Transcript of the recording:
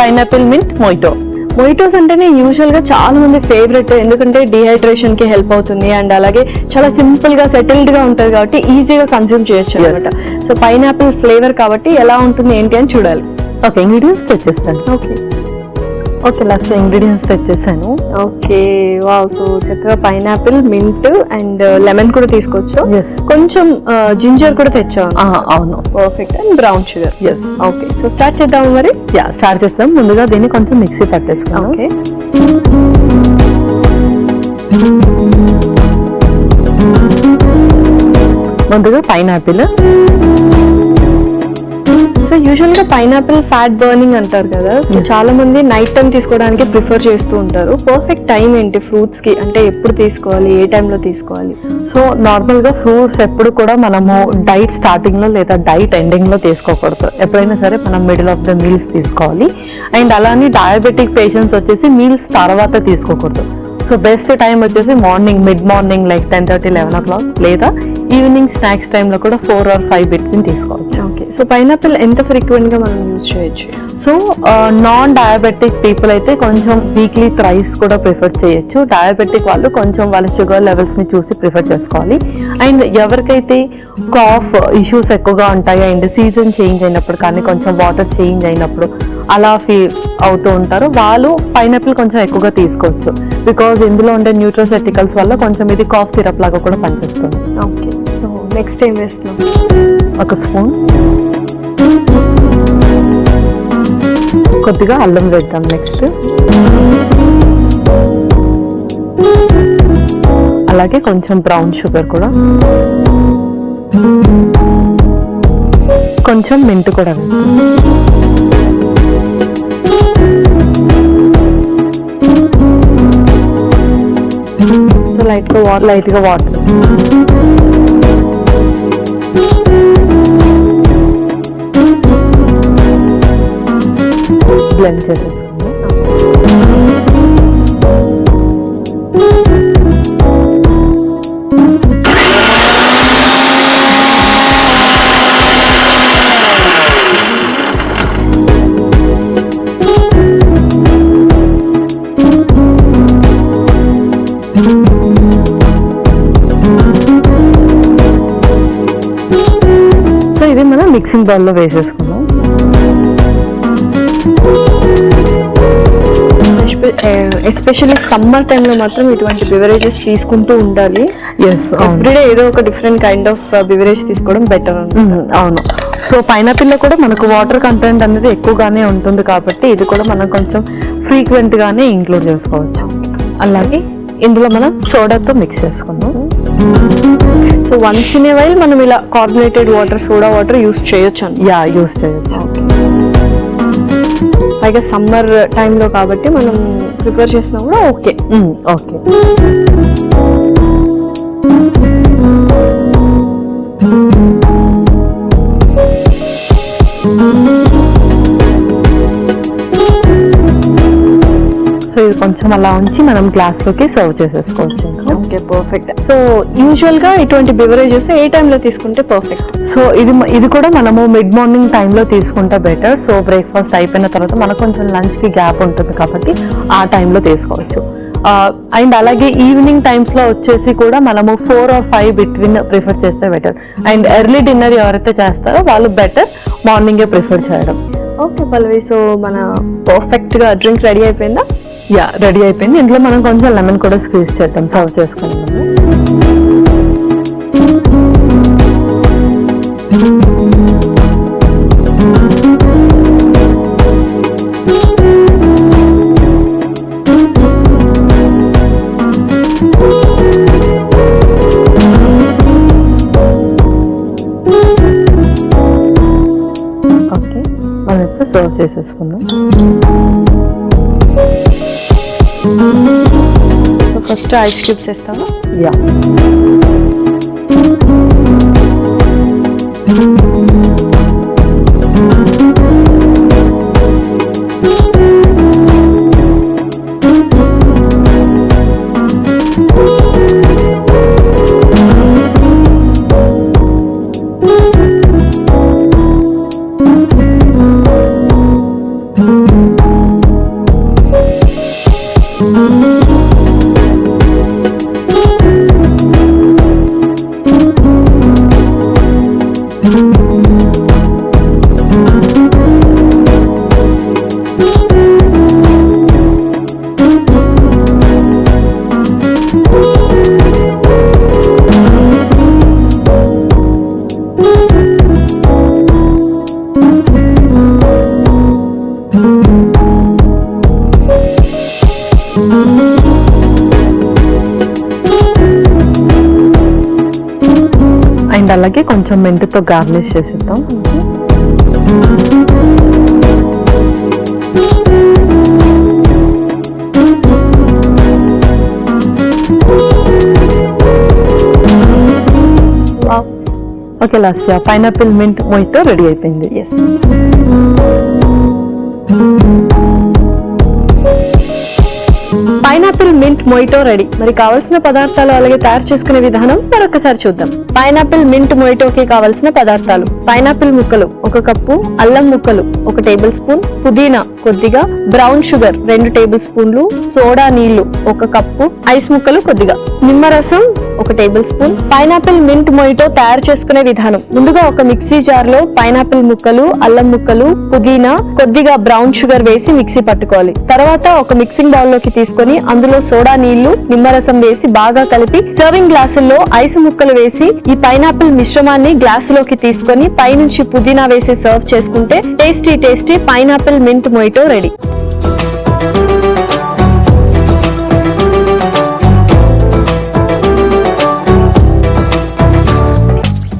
Pineapple mint mojito. మొయిటోస్ అంటేనే usual గా చాలా మంది ఫేవరెట్, ఎందుకంటే డిహైడ్రేషన్ కి హెల్ప్ అవుతుంది అండ్ అలాగే చాలా సింపుల్ గా సెటిల్డ్ గా ఉంటుంది కాబట్టి ఈజీగా కన్స్యూమ్ చేయొచ్చు అనమాట. సో పైనాపిల్ ఫ్లేవర్ కాబట్టి ఎలా ఉంటుంది ఏంటి అని చూడాలి. ఓకే, ఇంగ్రీడియంట్స్ తెచ్చేస్తాను. ఓకే లాస్ట్ ఇంగ్రీడియంట్స్ తెచ్చేసాను. Okay, wow. సో చక్కగా పైనాపిల్, మింట్ అండ్ లెమన్ కూడా తీసుకోవచ్చు. కొంచెం జింజర్ కూడా తెచ్చాను. అవును, perfect. And brown sugar. Okay, so start చేద్దాం మరి. స్టార్ట్ చేస్తాం. ముందుగా దీన్ని కొంచెం మిక్సీ పట్టేసుకున్నాం. ఓకే, ముందుగా పైనాపిల్. సో యూజువల్ గా పైనాపిల్ ఫ్యాట్ బర్నింగ్ అంటారు కదా, చాలా మంది నైట్ టైం తీసుకోవడానికి ప్రిఫర్ చేస్తూ ఉంటారు. పర్ఫెక్ట్ టైం ఏంటి ఫ్రూట్స్ కి, అంటే ఎప్పుడు తీసుకోవాలి, ఏ టైంలో తీసుకోవాలి? సో నార్మల్ గా ఫ్రూట్స్ ఎప్పుడు కూడా మనము డైట్ స్టార్టింగ్ లో లేదా డైట్ ఎండింగ్ లో తీసుకోకూడదు. ఎప్పుడైనా సరే మనం మిడిల్ ఆఫ్ ద మీల్స్ తీసుకోవాలి. అండ్ అలానే డయాబెటిక్ పేషెంట్స్ వచ్చేసి మీల్స్ తర్వాత తీసుకోకూడదు. సో బెస్ట్ టైం వచ్చేసి morning, mid morning like 10:30, 11 o'clock, లేదా ఈవినింగ్ స్నాక్స్ టైంలో కూడా 4 or 5 బిట్వీన్ తీసుకోవచ్చు. ఓకే, సో పైనాపిల్ ఎంత ఫ్రీక్వెంట్ గా మనం యూజ్ చేయొచ్చు? సో నాన్ డయాబెటిక్ పీపుల్ అయితే కొంచెం వీక్లీ థ్రైస్ కూడా ప్రిఫర్ చేయొచ్చు. డయాబెటిక్ వాళ్ళు కొంచెం వాళ్ళ షుగర్ లెవెల్స్ ని చూసి ప్రిఫర్ చేసుకోవాలి. అండ్ ఎవరికైతే కాఫ్ ఇష్యూస్ ఎక్కువగా ఉంటాయి అండ్ సీజన్ చేంజ్ అయినప్పుడు కానీ కొంచెం వాటర్ చేంజ్ అయినప్పుడు అలా ఫీల్ అవుతూ ఉంటారు, వాళ్ళు పైనాపిల్ కొంచెం ఎక్కువగా తీసుకోవచ్చు. బికాజ్ ఇందులో ఉండే న్యూట్రోసెటికల్స్ వల్ల కొంచెం ఇది కాఫ్ సిరప్ లాగా కూడా పనిచేస్తుంది. ఓకే, సో నెక్స్ట్ ఏం వేస్తున్నాం? 1 స్పూన్. కొద్దిగా అల్లం వేద్దాం. నెక్స్ట్ అలాగే కొంచెం బ్రౌన్ షుగర్ కూడా, కొంచెం మింట్ కూడా వేద్దాం. సో లైట్గా వాటర్. బ్లెండ్ చేసేసుకుందాం. సో ఇది మనం మిక్సింగ్ బౌల్లో వేసేసుకుందాం. ఎస్పెషల్లీ సమ్మర్ టైంలో మాత్రం ఇటువంటి బివరేజెస్ తీసుకుంటూ ఉండాలి. ఎవ్రీడే ఏదో ఒక డిఫరెంట్ కైండ్ ఆఫ్ బివరేజ్ తీసుకోవడం బెటర్. అవును. సో పైనాపిల్లో కూడా మనకు వాటర్ కంటెంట్ అనేది ఎక్కువగానే ఉంటుంది కాబట్టి ఇది కూడా మనం కొంచెం ఫ్రీక్వెంట్ గానే ఇంక్లూడ్ చేసుకోవచ్చు. అలాగే ఇందులో మనం సోడాతో మిక్స్ చేసుకుందాం. So once in a while మనం ఇలా carbonated water, soda water use చేయొచ్చు. యూస్ చేయొచ్చు. పైగా సమ్మర్ టైంలో కాబట్టి మనం ప్రిపేర్ చేసినా కూడా ఓకే. సో ఇది కొంచెం అలా ఉంచి మనం గ్లాస్లోకి సర్వ్ చేసేసుకోవచ్చు. Okay, perfect. సో యూజువల్ గా ఇటువంటి బివరేజెస్ ఏ టైంలో తీసుకుంటే పర్ఫెక్ట్? సో ఇది కూడా మనము మిడ్ మార్నింగ్ టైంలో తీసుకుంటే బెటర్. సో బ్రేక్ఫాస్ట్ అయిపోయిన తర్వాత మనకు కొంచెం లంచ్ కి గ్యాప్ ఉంటుంది కాబట్టి ఆ టైంలో తీసుకోవచ్చు. అండ్ అలాగే ఈవినింగ్ టైమ్స్ లో వచ్చేసి కూడా మనము 4 or 5 బిట్వీన్ ప్రిఫర్ చేస్తే బెటర్. అండ్ ఎర్లీ డిన్నర్ ఎవరైతే చేస్తారో వాళ్ళు బెటర్ మార్నింగే ప్రిఫర్ చేయడం. ఓకే పల్లవి, సో మన పర్ఫెక్ట్ గా డ్రింక్ రెడీ అయిపోయిందా? రెడీ అయిపోయింది. ఇందులో మనం కొంచెం లెమన్ కూడా స్క్వీజ్ చేద్దాం సర్వ్ చేసుకుందాం. ఓకే, మనం ఇప్పుడు సర్వ్ చేసేసుకుందాం. ఫస్ట్ ఐస్ క్యూబ్స్ వేస్తావా? అండ్ అలాగే కొంచెం మెంతితో గార్నిష్ చేసిద్దాం. Okay Lasya, pineapple mint mojito ready అయిపోయింది. Yes, pineapple mint mojito ready. మరి కావాల్సిన పదార్థాలు అలాగే తయారు చేసుకునే విధానం మరొకసారి చూద్దాం. పైనాపిల్ మింట్ మొయిటోకి కావాల్సిన పదార్థాలు: పైనాపిల్ ముక్కలు 1 కప్పు, అల్లం ముక్కలు 1 టేబుల్ స్పూన్, పుదీనా కొద్దిగా, బ్రౌన్ షుగర్ 2 టేబుల్ స్పూన్లు, సోడా నీళ్లు 1 కప్పు, ఐస్ ముక్కలు కొద్దిగా, నిమ్మరసం 1 table spoon. Pineapple mint mojito తయారు చేసుకునే విధానం: ముందుగా ఒక మిక్సీ జార్ లో పైనాపిల్ ముక్కలు, అల్లం ముక్కలు, పుదీనా కొద్దిగా, బ్రౌన్ షుగర్ వేసి మిక్సీ పట్టుకోవాలి. తర్వాత ఒక మిక్సింగ్ బౌల్ లోకి తీసుకొని అందులో సోడా నీళ్లు, నిమ్మరసం వేసి బాగా కలిపి సర్వింగ్ గ్లాసుల్లో ఐస్ ముక్కలు వేసి ఈ పైనాపిల్ మిశ్రమాన్ని గ్లాసులోకి తీసుకొని పైనుంచి పుదీనా వేసి సర్వ్ చేసుకుంటే tasty pineapple mint mojito ready.